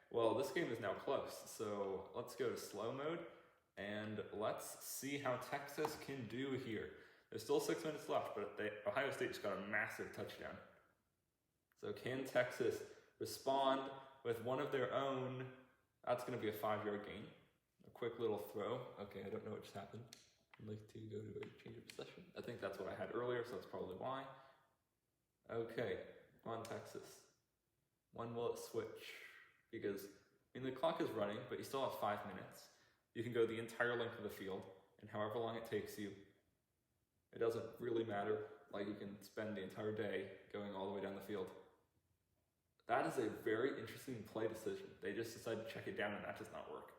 well, this game is now close. So let's go to slow mode and let's see how Texas can do here. There's still 6 minutes left, but Ohio State just got a massive touchdown. So can Texas respond with one of their own? That's going to be a 5-yard gain. A quick little throw. Okay, I don't know what just happened. I'd like to go to a change of possession. I think that's what I had earlier, so that's probably why. Okay, come on, Texas. When will it switch? Because, I mean, the clock is running, but you still have 5 minutes. You can go the entire length of the field, and however long it takes you, it doesn't really matter. Like, you can spend the entire day going all the way down the field. That is a very interesting play decision. They just decided to check it down, and that does not work.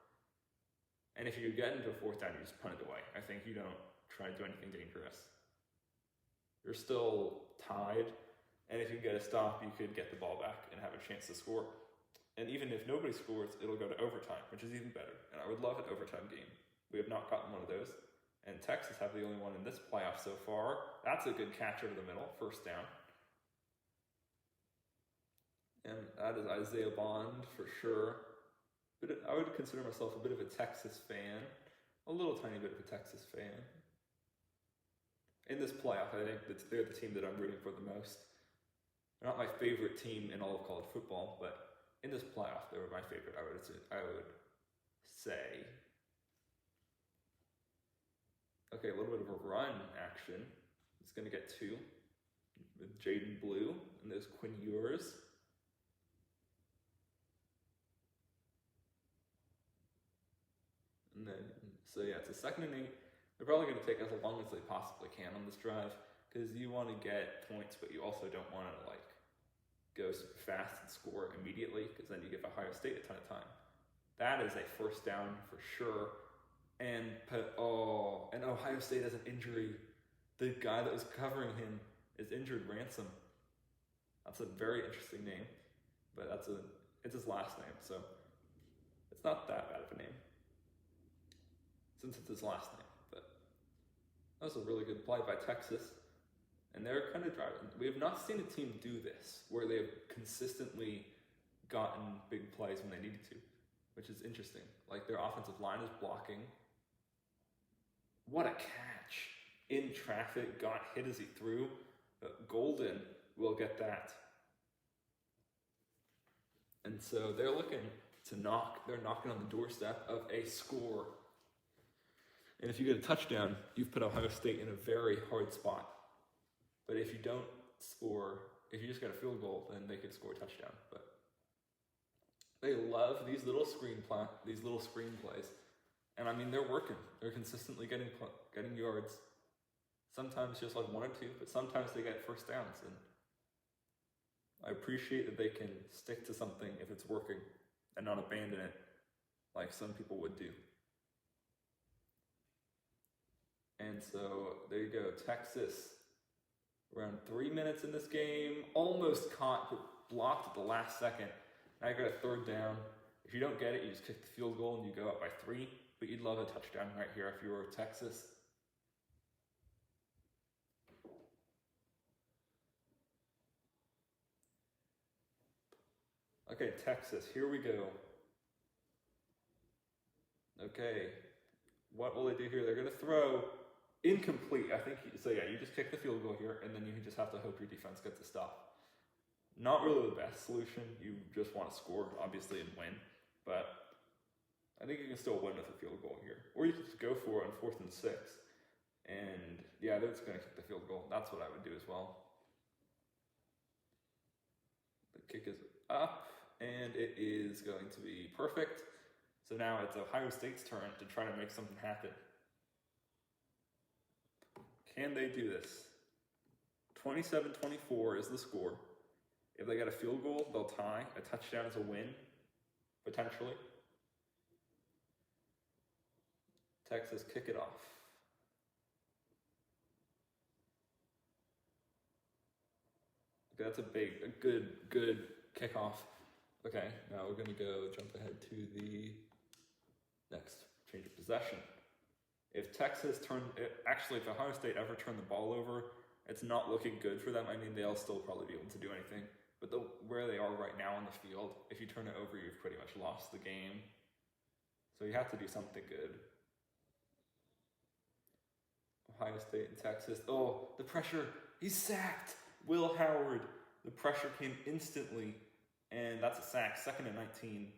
And if you get into a 4th down, you just punt it away. I think you don't try to do anything dangerous. You're still tied, and if you get a stop, you could get the ball back and have a chance to score. And even if nobody scores, it'll go to overtime, which is even better. And I would love an overtime game. We have not gotten one of those. And Texas have the only one in this playoff so far. That's a good catch over the middle, 1st down. And that is Isaiah Bond for sure. But I would consider myself a bit of a Texas fan. A little tiny bit of a Texas fan. In this playoff, I think they're the team that I'm rooting for the most. They're not my favorite team in all of college football, but in this playoff, they were my favorite, I would say. Okay, a little bit of a run action. It's going to get 2 with Jaden Blue, and there's Quinn Ewers. And then, so yeah, it's a 2nd and 8. They're probably going to take as long as they possibly can on this drive, because you want to get points, but you also don't want to, like, go super fast and score immediately, because then you give Ohio State a ton of time. That is a 1st down for sure. And Ohio State has an injury. The guy that was covering him is injured. Ransom. That's a very interesting name, but it's his last name, so it's not that bad of a name since it's his last name. But that was a really good play by Texas, and they're kind of driving. We have not seen a team do this where they have consistently gotten big plays when they needed to, which is interesting. Like, their offensive line is blocking. What a catch. In traffic, got hit as he threw. Golden will get that. And so they're looking to they're knocking on the doorstep of a score. And if you get a touchdown, you've put Ohio State in a very hard spot. But if you don't score, if you just get a field goal, then they could score a touchdown. But they love these little screenplays, and I mean they're working. They're consistently getting yards. Sometimes just like 1 or 2, but sometimes they get first downs. And I appreciate that they can stick to something if it's working and not abandon it like some people would do. And so there you go, Texas. Around 3 minutes in this game, almost caught, but blocked at the last second. Now you got a third down. If you don't get it, you just kick the field goal and you go up by 3. But you'd love a touchdown right here if you were Texas. Okay, Texas, here we go. Okay, what will they do here? They're going to throw incomplete. I think, so yeah, you just kick the field goal here, and then you just have to hope your defense gets a stop. Not really the best solution. You just want to score, obviously, and win. But I think you can still win with a field goal here. Or you can just go for it on 4th and 6. And yeah, they're just going to kick the field goal. That's what I would do as well. The kick is up, and it is going to be perfect. So now it's Ohio State's turn to try to make something happen. Can they do this? 27-24 is the score. If they get a field goal, they'll tie. A touchdown is a win, potentially. Texas kick it off. Okay, that's a good kickoff. Okay, now we're going to jump ahead to the next change of possession. If Ohio State ever turned the ball over, it's not looking good for them. I mean, they'll still probably be able to do anything. But where they are right now on the field, if you turn it over, you've pretty much lost the game. So you have to do something good. Ohio State and Texas. Oh, the pressure. He's sacked. Will Howard. The pressure came instantly, and that's a sack. 2nd and 19.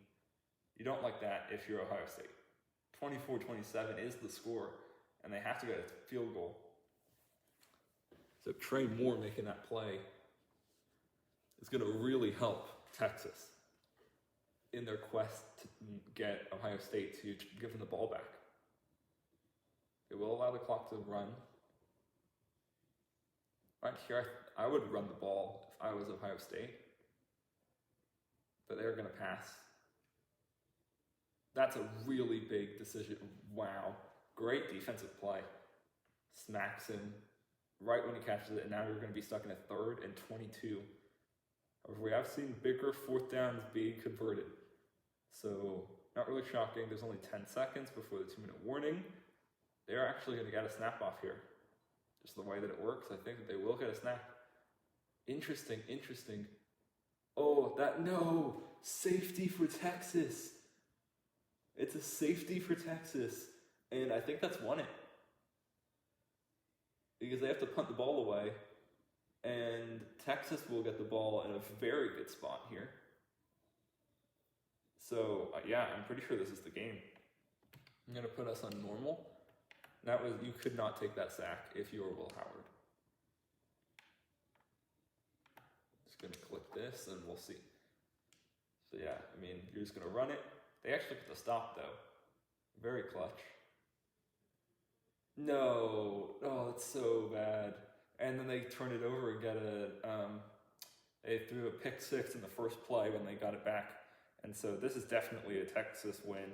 You don't like that if you're Ohio State. 24-27 is the score, and they have to get a field goal. So Trey Moore making that play is going to really help Texas in their quest to get Ohio State to give them the ball back. It will allow the clock to run. Right here, I would run the ball if I was Ohio State, but they're going to pass. That's a really big decision. Wow. Great defensive play. Smacks him right when he catches it, and now you're going to be stuck in a 3rd and 22. However, we have seen bigger 4th downs be converted. So, not really shocking. There's only 10 seconds before the 2-minute warning. They're actually going to get a snap off here. Just the way that it works, I think that they will get a snap. Interesting. Oh, no! Safety for Texas! It's a safety for Texas, and I think that's won it. Because they have to punt the ball away, and Texas will get the ball in a very good spot here. So, yeah, I'm pretty sure this is the game. I'm going to put us on normal. You could not take that sack if you were Will Howard. Just going to click this, and we'll see. So, yeah, I mean, you're just going to run it. They actually get the stop, though. Very clutch. No. Oh, that's so bad. And then they turn it over and they threw a pick 6 in the first play when they got it back. And so this is definitely a Texas win.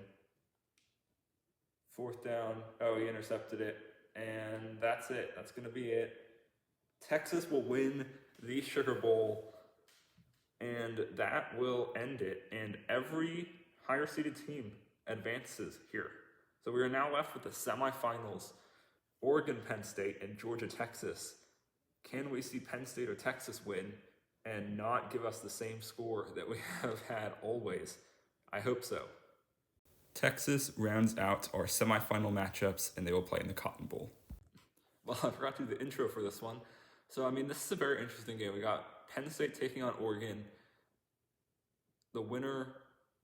4th down. Oh, he intercepted it. And that's it. That's going to be it. Texas will win the Sugar Bowl. And that will end it. And every higher-seeded team advances here. So we are now left with the semifinals. Oregon, Penn State, and Georgia, Texas. Can we see Penn State or Texas win and not give us the same score that we have had always? I hope so. Texas rounds out our semifinal matchups, and they will play in the Cotton Bowl. Well, I forgot to do the intro for this one. So, I mean, this is a very interesting game. We got Penn State taking on Oregon. The winner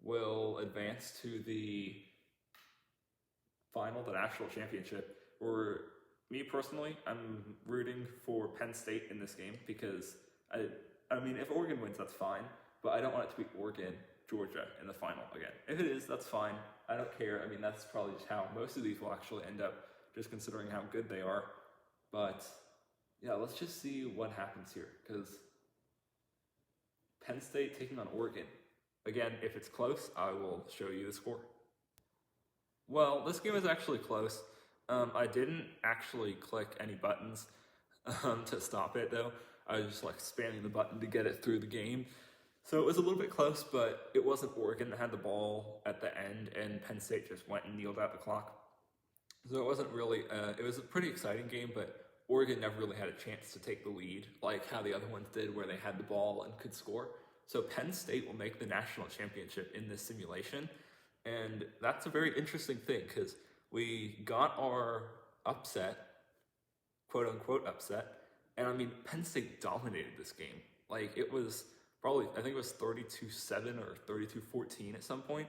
will advance to the final, the national championship, where me personally, I'm rooting for Penn State in this game because I mean, if Oregon wins, that's fine, but I don't want it to be Oregon, Georgia in the final again. If it is, that's fine. I don't care. I mean, that's probably just how most of these will actually end up, just considering how good they are. But yeah, let's just see what happens here, because Penn State taking on Oregon. Again, if it's close, I will show you the score. Well, this game is actually close. I didn't actually click any buttons to stop it, though. I was just like spamming the button to get it through the game. So it was a little bit close, but it wasn't Oregon that had the ball at the end, and Penn State just went and kneeled out the clock. So it wasn't really, it was a pretty exciting game, but Oregon never really had a chance to take the lead, like how the other ones did, where they had the ball and could score. So Penn State will make the national championship in this simulation, and that's a very interesting thing, because we got our upset, quote-unquote upset, and I mean, Penn State dominated this game. Like, it was probably, I think it was 32-7 or 32-14 at some point.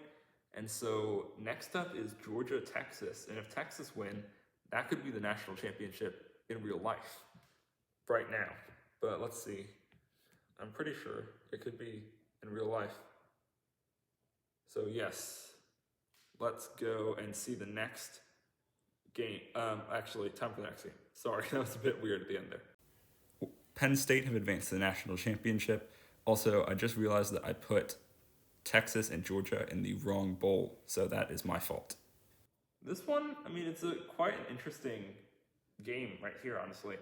And so next up is Georgia, Texas. And if Texas win, that could be the national championship in real life right now. But let's see. I'm pretty sure it could be in real life. So yes, let's go and see the next game. Actually, time for the next game. Sorry, that was a bit weird at the end there. Penn State have advanced to the national championship. Also, I just realized that I put Texas and Georgia in the wrong bowl, so that is my fault. This one, I mean, it's quite an interesting game right here, honestly.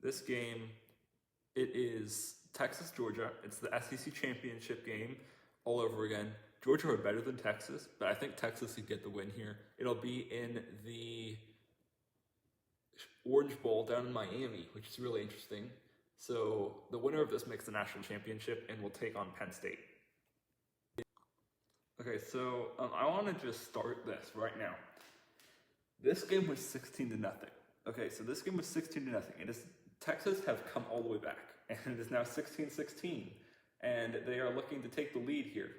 This game, it is Texas-Georgia. It's the SEC championship game all over again. Georgia are better than Texas, but I think Texas could get the win here. It'll be in the Orange Bowl down in Miami, which is really interesting. So the winner of this makes the national championship and will take on Penn State. Okay, so I want to just start this right now. This game was 16-0. Okay, so this game was 16-0. Texas have come all the way back, and it is now 16-16, and they are looking to take the lead here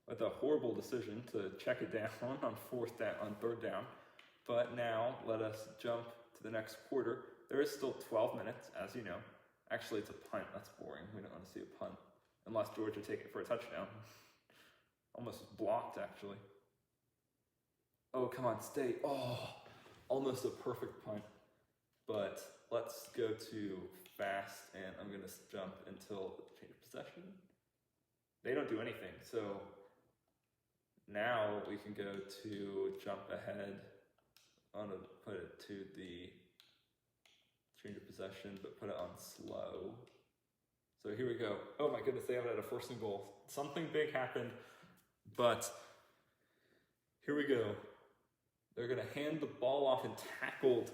with a horrible decision to check it down on third down. But now let us jump to the next quarter. There is still 12 minutes, as you know. Actually, it's a punt. That's boring. We don't want to see a punt unless Georgia take it for a touchdown. Almost blocked, actually. Oh, come on, stay. Oh, almost a perfect punt. But let's go to fast, and I'm going to jump until change of possession. They don't do anything, so now we can go to jump ahead. I'm going to put it to the change of possession, but put it on slow. So here we go. Oh my goodness, they have it at a 1st and goal. Something big happened, but here we go. They're going to hand the ball off and tackled.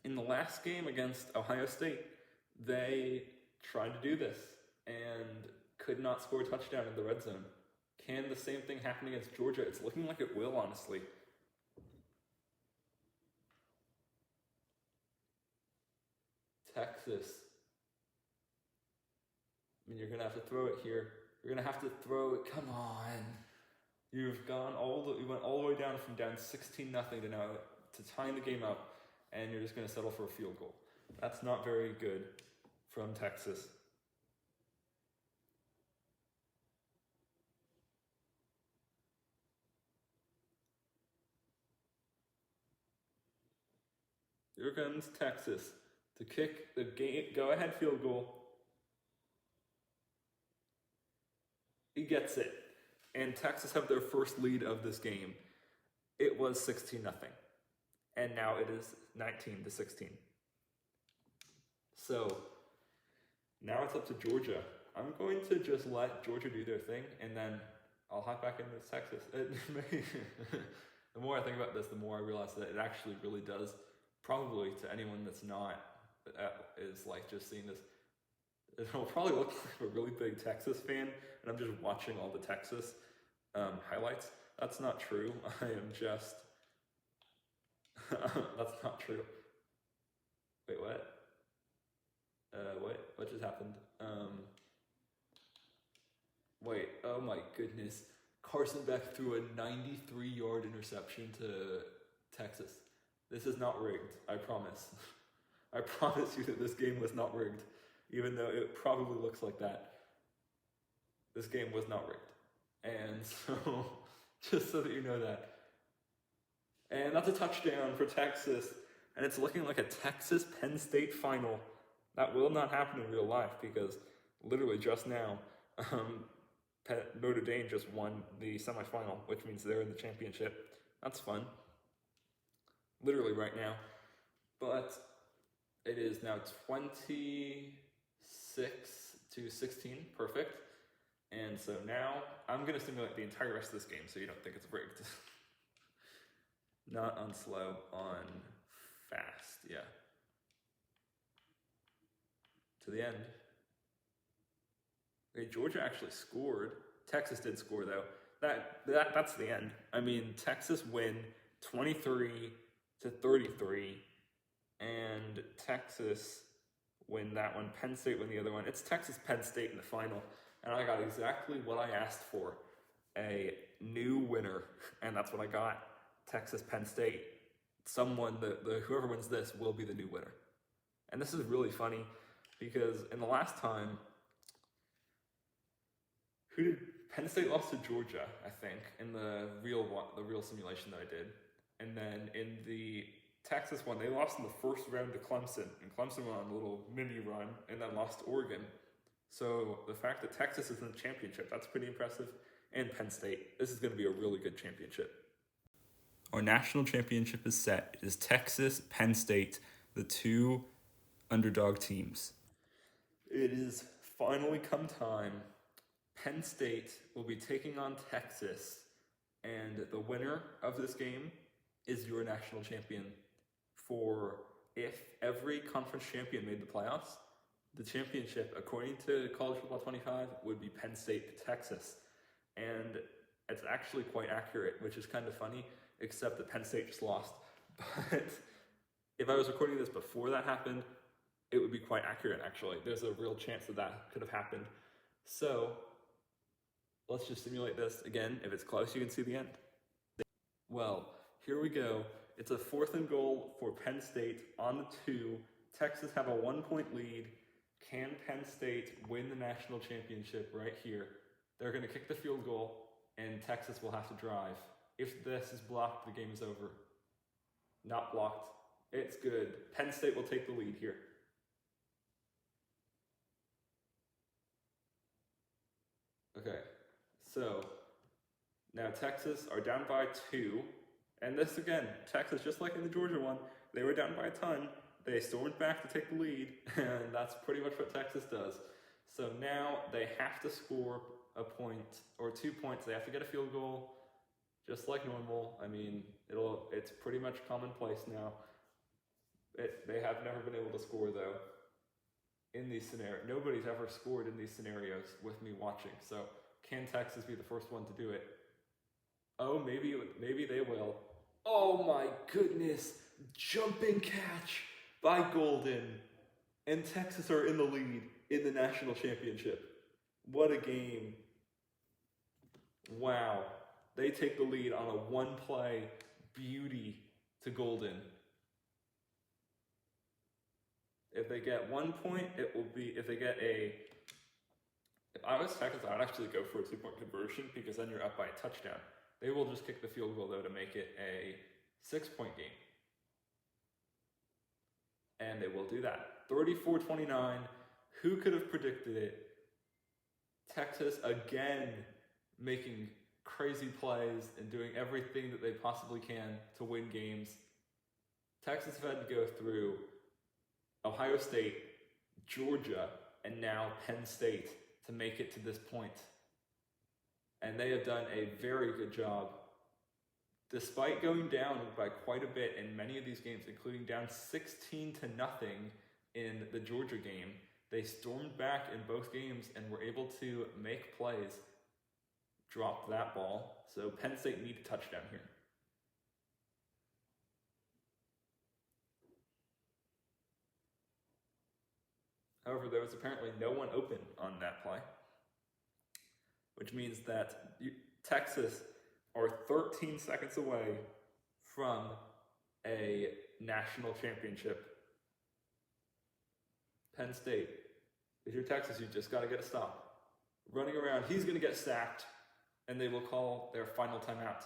In the last game against Ohio State, they tried to do this and could not score a touchdown in the red zone. Can the same thing happen against Georgia? It's looking like it will, honestly. Texas. I mean, you're going to have to throw it here. You're going to have to throw it. Come on. You went all the way down from down 16-0 to now to tying the game up, and you're just going to settle for a field goal. That's not very good from Texas. Here comes Texas to kick the go-ahead field goal. He gets it. And Texas have their first lead of this game. It was 16-0. And now it is 19-16. So now it's up to Georgia. I'm going to just let Georgia do their thing, and then I'll hop back into Texas. The more I think about this, the more I realize that it actually really does, probably to anyone that's not, is like just seeing this, it'll probably look like a really big Texas fan, and I'm just watching all the Texas highlights. That's not true. I am just, that's not true. Wait, what? What just happened? Wait, oh my goodness. Carson Beck threw a 93-yard interception to Texas. This is not rigged, I promise. I promise you that this game was not rigged, even though it probably looks like that. This game was not rigged. And so, just so that you know that. And that's a touchdown for Texas. And it's looking like a Texas-Penn State final. That will not happen in real life because literally just now, Notre Dame just won the semifinal, which means they're in the championship. That's fun. Literally right now. But it is now 26-16. Perfect. And so now I'm going to simulate the entire rest of this game so you don't think it's rigged. Not on slow, on fast. Yeah. To the end. Okay, Georgia actually scored. Texas did score though. That's the end. I mean, Texas win 23-33, and Texas win that one. Penn State win the other one. It's Texas-Penn State in the final, and I got exactly what I asked for, a new winner, and that's what I got. Texas-Penn State. Someone, whoever wins this will be the new winner. And this is really funny because in the last time, Penn State lost to Georgia, I think, in the real simulation that I did. And then in the Texas one, they lost in the first round to Clemson. And Clemson went on a little mini run and then lost to Oregon. So the fact that Texas is in the championship, that's pretty impressive. And Penn State, this is going to be a really good championship. Our national championship is set. It is Texas, Penn State, the two underdog teams. It is finally come time. Penn State will be taking on Texas, and the winner of this game is your national champion. For if every conference champion made the playoffs, the championship, according to College Football 25, would be Penn State to Texas. And it's actually quite accurate, which is kind of funny, except that Penn State just lost. But if I was recording this before that happened, it would be quite accurate, actually. There's a real chance that that could have happened. So let's just simulate this again. If it's close, you can see the end. Well, here we go. It's a 4th and goal for Penn State on the 2. Texas have a 1-point lead. Can Penn State win the national championship right here? They're going to kick the field goal, and Texas will have to drive. If this is blocked, the game is over. Not blocked. It's good. Penn State will take the lead here. Okay, so now Texas are down by 2. And this again, Texas, just like in the Georgia one, they were down by a ton. They stormed back to take the lead, and that's pretty much what Texas does. So now they have to score a point or 2 points. They have to get a field goal, just like normal. I mean, it's pretty much commonplace now. They have never been able to score though in these scenarios. Nobody's ever scored in these scenarios with me watching. So can Texas be the first one to do it? Oh, maybe they will. Oh my goodness! Jumping catch by Golden, and Texas are in the lead in the national championship. What a game! Wow, they take the lead on a 1-play beauty to Golden. If they get 1 point, it will be, if I was Texas, I'd actually go for a 2-point conversion because then you're up by a touchdown. They will just kick the field goal though to make it a 6-point game. And they will do that. 34-29, who could have predicted it? Texas again making crazy plays and doing everything that they possibly can to win games. Texas have had to go through Ohio State, Georgia, and now Penn State to make it to this point. And they have done a very good job. Despite going down by quite a bit in many of these games, including down 16-0 in the Georgia game, they stormed back in both games and were able to make plays, drop that ball. So Penn State need a touchdown here. However, there was apparently no one open on that play, which means that Texas are 13 seconds away from a national championship. Penn State, if you're Texas, you just got to get a stop. Running around, he's going to get sacked, and they will call their final timeout.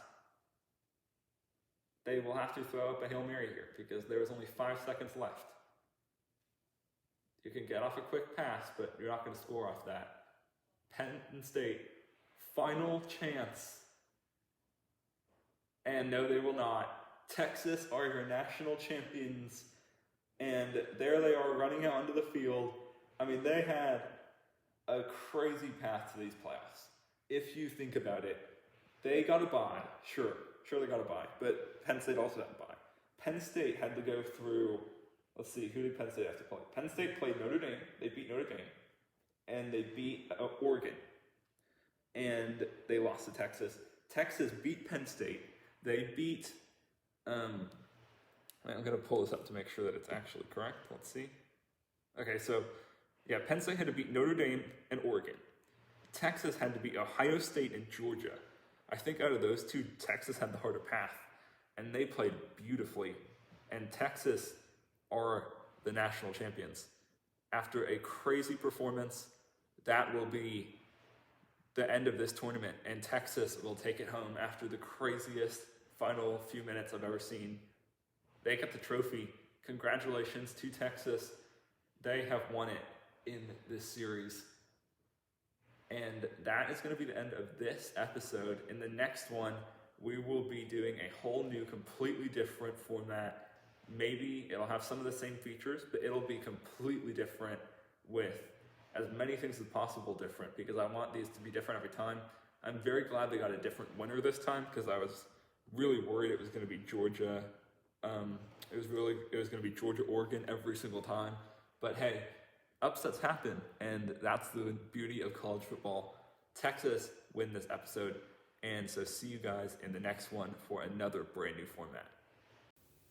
They will have to throw up a Hail Mary here because there is only 5 seconds left. You can get off a quick pass, but you're not going to score off that. Penn State, final chance. And no, they will not. Texas are your national champions. And there they are running out onto the field. I mean, they had a crazy path to these playoffs. If you think about it, they got a bye. Sure they got a bye. But Penn State also had a bye. Penn State had to go through, let's see, who did Penn State have to play? Penn State played Notre Dame. They beat Notre Dame. And they beat Oregon. And they lost to Texas. Texas beat Penn State. They beat, I'm going to pull this up to make sure that it's actually correct. Let's see. Okay, so, yeah, Penn State had to beat Notre Dame and Oregon. Texas had to beat Ohio State and Georgia. I think out of those two, Texas had the harder path. And they played beautifully. And Texas are the national champions. After a crazy performance, that will be the end of this tournament. And Texas will take it home after the craziest final few minutes I've ever seen. They got the trophy. Congratulations to Texas. They have won it in this series. And that is going to be the end of this episode. In the next one, we will be doing a whole new, completely different format. Maybe it'll have some of the same features, but it'll be completely different with as many things as possible different because I want these to be different every time. I'm very glad they got a different winner this time because I was really worried it was going to be Georgia. It was going to be Georgia, Oregon every single time. But hey, upsets happen, and that's the beauty of college football. Texas win this episode, and so see you guys in the next one for another brand new format.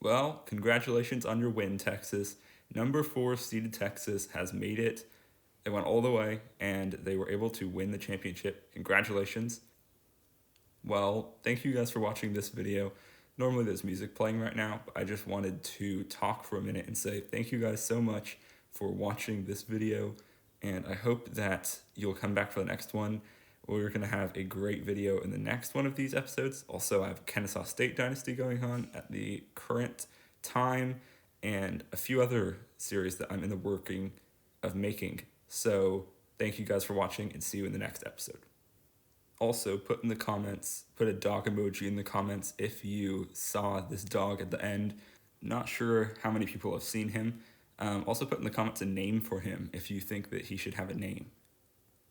Well, congratulations on your win, Texas. Number 4 seeded Texas has made it. They went all the way, and they were able to win the championship. Congratulations. Well, thank you guys for watching this video. Normally there's music playing right now, but I just wanted to talk for a minute and say thank you guys so much for watching this video, and I hope that you'll come back for the next one. We're going to have a great video in the next one of these episodes. Also, I have Kennesaw State Dynasty going on at the current time, and a few other series that I'm in the working of making. So thank you guys for watching, and see you in the next episode. Also, put in the comments, put a dog emoji in the comments if you saw this dog at the end. Not sure how many people have seen him. Also put in the comments a name for him if you think that he should have a name.